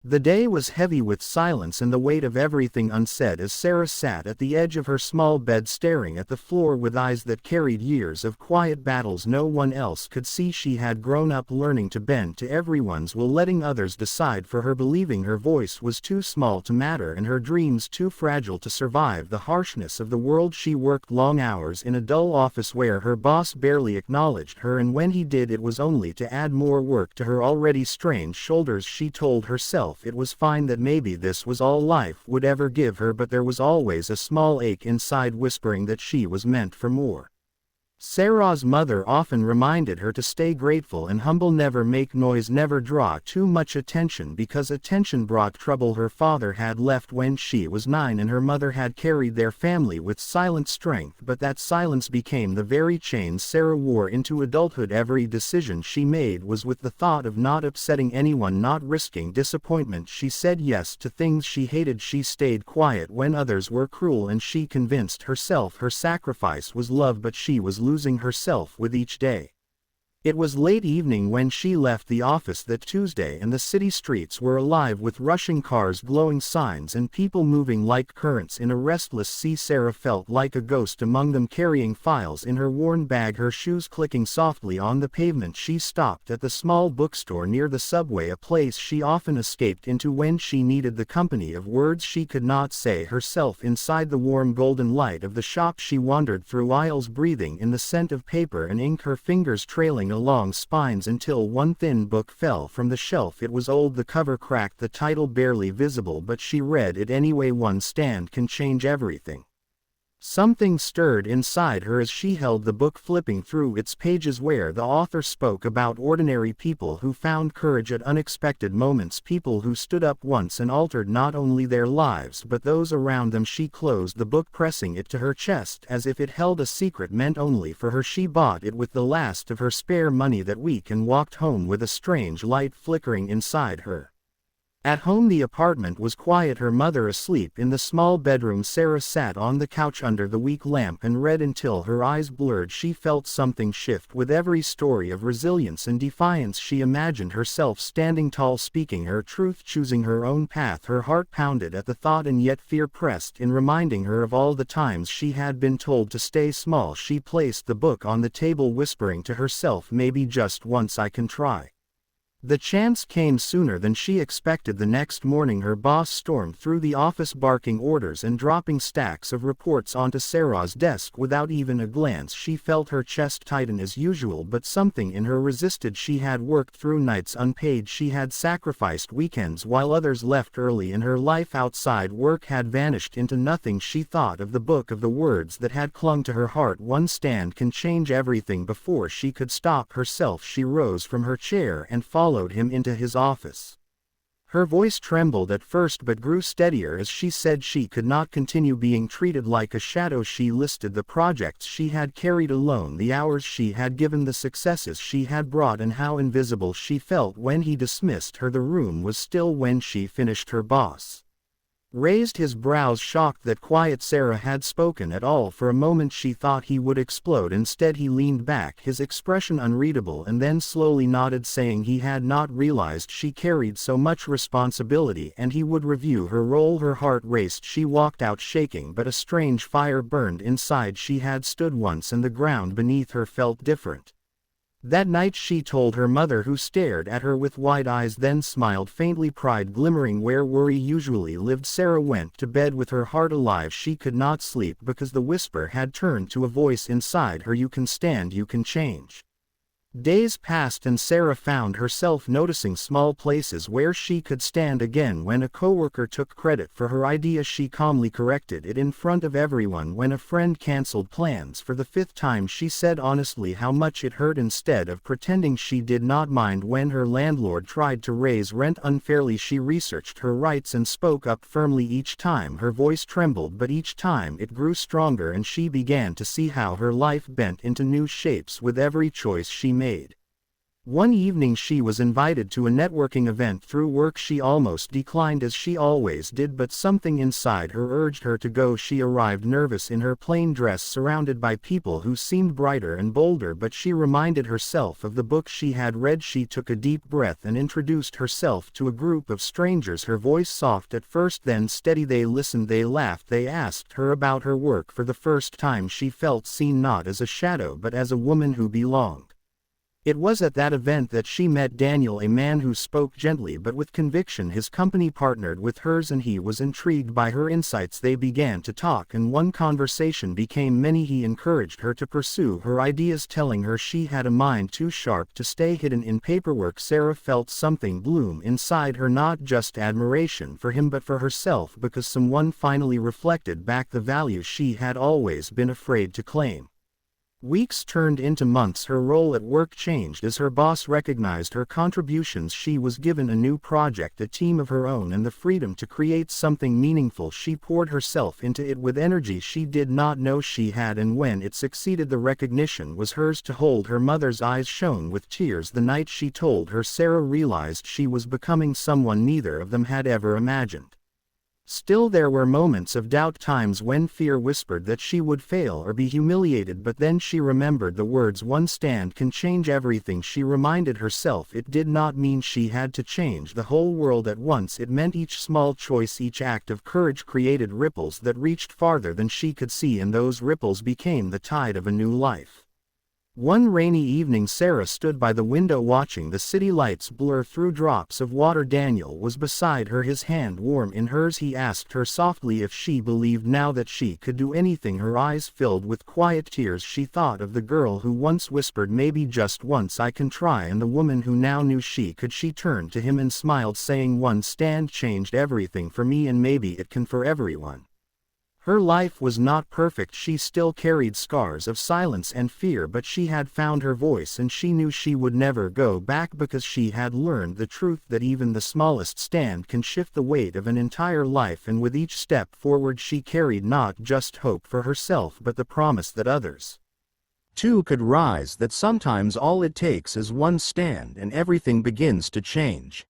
The day was heavy with silence and the weight of everything unsaid as Sarah sat at the edge of her small bed staring at the floor with eyes that carried years of quiet battles no one else could see. She had grown up learning to bend to everyone's will, letting others decide for her, believing her voice was too small to matter and her dreams too fragile to survive the harshness of the world. She worked long hours in a dull office where her boss barely acknowledged her, and when he did it was only to add more work to her already strained shoulders. She told herself it was fine, that maybe this was all life would ever give her, but there was always a small ache inside whispering that she was meant for more. Sarah's mother often reminded her to stay grateful and humble, never make noise, never draw too much attention because attention brought trouble. Her father had left when she was 9 and her mother had carried their family with silent strength, but that silence became the very chains Sarah wore into adulthood. Every decision she made was with the thought of not upsetting anyone, not risking disappointment. She said yes to things she hated. She stayed quiet when others were cruel, and she convinced herself her sacrifice was love, but she was losing herself with each day. It was late evening when she left the office that Tuesday, and the city streets were alive with rushing cars, glowing signs, and people moving like currents in a restless sea. Sarah felt like a ghost among them, carrying files in her worn bag, her shoes clicking softly on the pavement. She stopped at the small bookstore near the subway, a place she often escaped into when she needed the company of words she could not say herself. Inside the warm golden light of the shop she wandered through aisles, breathing in the scent of paper and ink, her fingers trailing along spines until one thin book fell from the shelf. It was old, the cover cracked, the title barely visible, but she read it anyway. One stand can change everything. Something stirred inside her as she held the book, flipping through its pages where the author spoke about ordinary people who found courage at unexpected moments, people who stood up once and altered not only their lives but those around them. She closed the book, pressing it to her chest as if it held a secret meant only for her. She bought it with the last of her spare money that week and walked home with a strange light flickering inside her. At home the apartment was quiet, her mother asleep in the small bedroom. Sarah sat on the couch under the weak lamp and read until her eyes blurred. She felt something shift with every story of resilience and defiance. She imagined herself standing tall, speaking her truth, choosing her own path. Her heart pounded at the thought, and yet fear pressed in, reminding her of all the times she had been told to stay small. She placed the book on the table, whispering to herself, maybe just once I can try. The chance came sooner than she expected. The next morning her boss stormed through the office, barking orders and dropping stacks of reports onto Sarah's desk without even a glance. She felt her chest tighten as usual, but something in her resisted. She had worked through nights unpaid, she had sacrificed weekends while others left early, and her life outside work had vanished into nothing. She thought of the book, of the words that had clung to her heart. One stand can change everything. Before she could stop herself, she rose from her chair and followed him into his office. Her voice trembled at first but grew steadier as she said she could not continue being treated like a shadow. She listed the projects she had carried alone, the hours she had given, the successes she had brought, and how invisible she felt when he dismissed her. The room was still when she finished. Her boss raised his brows, shocked that quiet Sarah had spoken at all. For a moment she thought he would explode. Instead he leaned back, his expression unreadable, and then slowly nodded, saying he had not realized she carried so much responsibility and he would review her role. Her heart raced. She walked out shaking, but a strange fire burned inside. She had stood once and the ground beneath her felt different. That night she told her mother, who stared at her with wide eyes, then smiled faintly, pride glimmering where worry usually lived. Sarah went to bed with her heart alive. She could not sleep because the whisper had turned to a voice inside her, you can stand, you can change. Days passed and Sarah found herself noticing small places where she could stand again. When a coworker took credit for her idea, she calmly corrected it in front of everyone. When a friend canceled plans for the 5th time, she said honestly how much it hurt instead of pretending she did not mind. When her landlord tried to raise rent unfairly, she researched her rights and spoke up firmly. Each time her voice trembled, but each time it grew stronger, and she began to see how her life bent into new shapes with every choice she made. One evening she was invited to a networking event through work. She almost declined as she always did, but something inside her urged her to go. She arrived nervous in her plain dress, surrounded by people who seemed brighter and bolder, but she reminded herself of the book she had read. She took a deep breath and introduced herself to a group of strangers, her voice soft at first, then steady. They listened, they laughed, they asked her about her work. For the first time she felt seen, not as a shadow but as a woman who belonged. It was at that event that she met Daniel, a man who spoke gently but with conviction. His company partnered with hers and he was intrigued by her insights. They began to talk and one conversation became many. He encouraged her to pursue her ideas, telling her she had a mind too sharp to stay hidden in paperwork. Sarah felt something bloom inside her, not just admiration for him but for herself, because someone finally reflected back the values she had always been afraid to claim. Weeks turned into months. Her role at work changed as her boss recognized her contributions. She was given a new project, a team of her own, and the freedom to create something meaningful. She poured herself into it with energy she did not know she had, and when it succeeded, the recognition was hers to hold. Her mother's eyes shone with tears the night she told her. Sarah realized she was becoming someone neither of them had ever imagined. Still, there were moments of doubt, times when fear whispered that she would fail or be humiliated, but then she remembered the words, "One stand can change everything." She reminded herself it did not mean she had to change the whole world at once. It meant each small choice, each act of courage created ripples that reached farther than she could see, and those ripples became the tide of a new life. One rainy evening Sarah stood by the window watching the city lights blur through drops of water. Daniel was beside her, his hand warm in hers. He asked her softly if she believed now that she could do anything. Her eyes filled with quiet tears. She thought of the girl who once whispered, "Maybe just once I can try," and the woman who now knew she could. She turned to him and smiled, saying, "One stand changed everything for me, and maybe it can for everyone." Her life was not perfect. She still carried scars of silence and fear, but she had found her voice and she knew she would never go back, because she had learned the truth that even the smallest stand can shift the weight of an entire life. And with each step forward she carried not just hope for herself but the promise that others too could rise, that sometimes all it takes is one stand and everything begins to change.